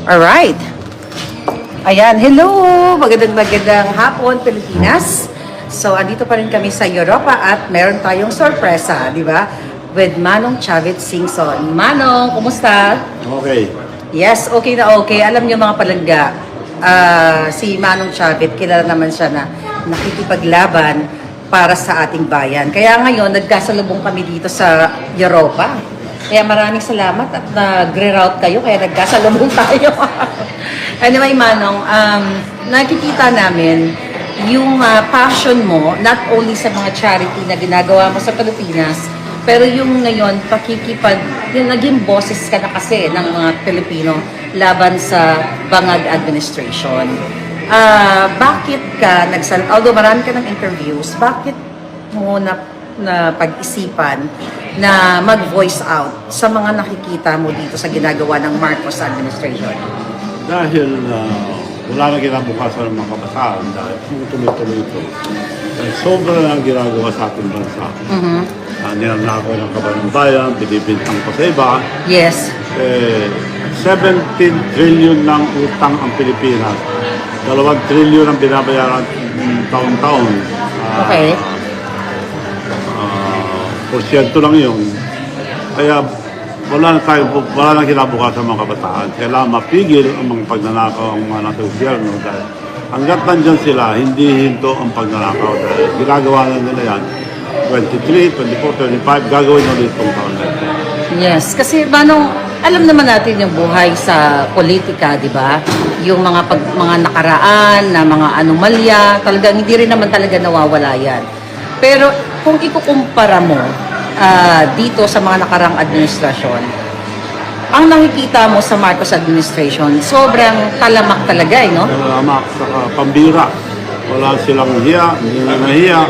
Alright. Ayan, hello! Magandang hapon, Pilipinas. So, andito pa rin kami sa Europa at meron tayong sorpresa, di ba? With Manong Chavit Singson. Manong, kumusta? Okay. Yes, okay na okay. Alam niyo mga palangga, si Manong Chavit, kilala naman siya na nakikipaglaban para sa ating bayan. Kaya ngayon, nagkasalubong kami dito sa Europa. Kaya maraming salamat at nag-reroute kayo, kaya nagkasalubong tayo. Anyway, Manong, nakikita namin yung passion mo, not only sa mga charity na ginagawa mo sa Pilipinas, pero yung ngayon, yung naging boses ka na kasi ng mga Pilipino laban sa Bangag administration. Bakit ka although marami ka ng interviews, bakit mo na pag-isipan na mag-voice out sa mga nakikita mo dito sa ginagawa ng Marcos administration? Dahil wala na kinabukasan ng mga kabataan dahil tuloy-tuloy ito. Dahil sobra na ang ginagawa sa ating bansa. Nilalako ng kabanang bayan, binibintang pa sa iba. Yes. 17 trillion ng utang ang Pilipinas. 2 trillion ang binabayaran taon-taon. Okay. Porsyento lang yun. Kaya wala na kinabukasan ng mga kabataan. Kailangan mapigil ang mga pagnanakaw ang mga nasa gobyerno dahil hanggat nandyan sila, hindi hinto ang pagnanakaw dahil ginagawa na nila yan. 23, 24, 25, gagawin ulit itong taon na ito. Yes, kasi Manong, alam naman natin yung buhay sa politika, di ba? Yung mga nakaraan na mga anomalya, talagang hindi rin naman talaga nawawala yan. Pero kung ikukumpara mo dito sa mga nakarang administrasyon, ang nakikita mo sa Marcos administration, sobrang talamak talaga, no? Talamak, saka pambira. Wala silang hiya, hindi na nahiya.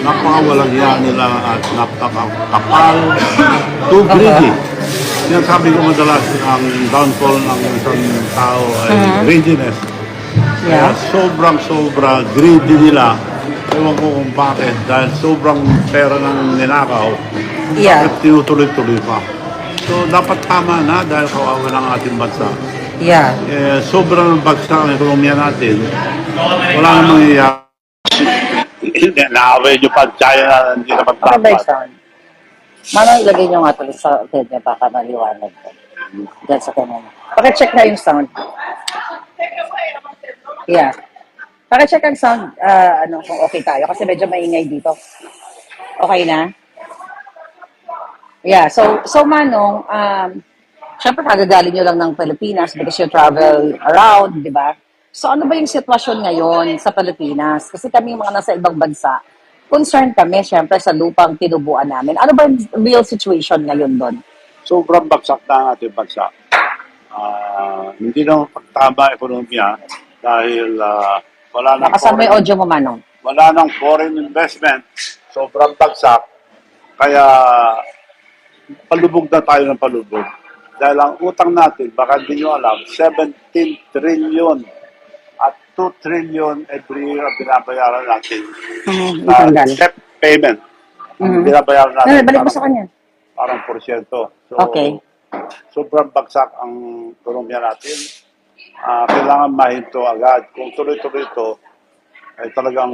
Napakawalang hiya nila at napakakapal. Too greedy. Yan sabi ko madalas, ang downfall ng isang tao ay greediness. Kaya sobrang-sobra greedy nila. Ewan ko kung bakit. Dahil sobrang pera ng ninakaw, bakit tinutuloy-tuloy pa. So, dapat tama na dahil kawawa ng ating bansa. Yeah. Sobrang bagsak ang ekonomiya natin. Wala namang iya. Naaway nyo pa China na hindi na magpapat. Manong, ilagay nyo nga tuloy sa head niya, baka maliwanag ko. Diyan sa kanya. Pakicheck na yung sound. Yeah. Pakicheck ang sound, kung okay tayo, kasi medyo maingay dito. Okay na? Yeah, so Manong, syempre kagagaling nyo lang ng Pilipinas because you travel around, di ba? So ano ba yung sitwasyon ngayon sa Pilipinas? Kasi kami mga nasa ibang bansa, concerned kami syempre sa lupang tinubuan namin. Ano ba yung real situation ngayon doon? Sobrang bagsak na ang ating bansa. Hindi na pagtama ekonomiya dahil wala nang Nakasama yung audio mo, Manong. Wala nang foreign investment. Sobrang bagsak. Kaya palubog na tayo ng palubog. Dahil ang utang natin, baka hindi nyo alam, 17 trillion at 2 trillion every year ang binabayaran natin. Debt payment. Binabayaran natin. Balik mo sa kanya. Parang porsyento. So, Okay. Sobrang bagsak ang ekonomiya natin. Kailangan mahinto agad. Kung tuloy-tuloy ito, ay talagang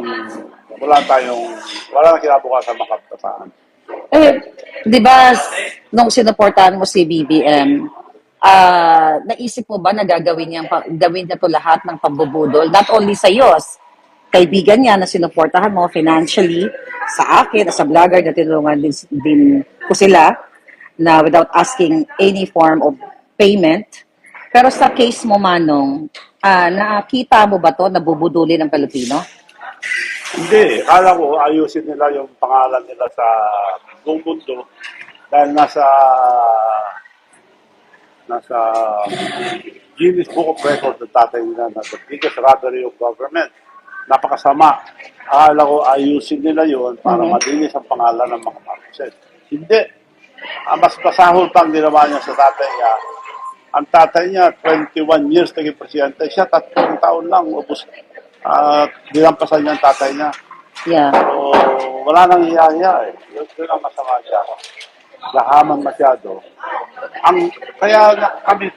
wala na kinabukasan makabataan. Di ba, nung sinuportahan mo si BBM, naisip mo ba na gawin niya to lahat ng pambubudol? Not only sa iyo, kaibigan niya na sinuportahan mo financially, sa akin, as a vlogger, na tinulungan din ko sila na without asking any form of payment. Pero sa case mo, Manong, nakita mo ba to na bubudulin ng Pilipino? Hindi. Kala ko ayusin nila yung pangalan nila sa buong mundo dahil nasa Guinness Book of Records ng tatay nila na the biggest robbery of government. Napakasama. Akala ko ayusin nila yon para malinis ang pangalan ng mga Marcoses. Hindi. Mas pasahol pang ginawa niya sa tatay niya. Ang tatay niya, 21 years naging presidente. Siya, 3 taon lang. Ubus. Dinampasan niya ang tatay niya. Yeah. So, wala nang hiya-hiya eh. Yun ang masama siya. gahaman masyado. Kaya kami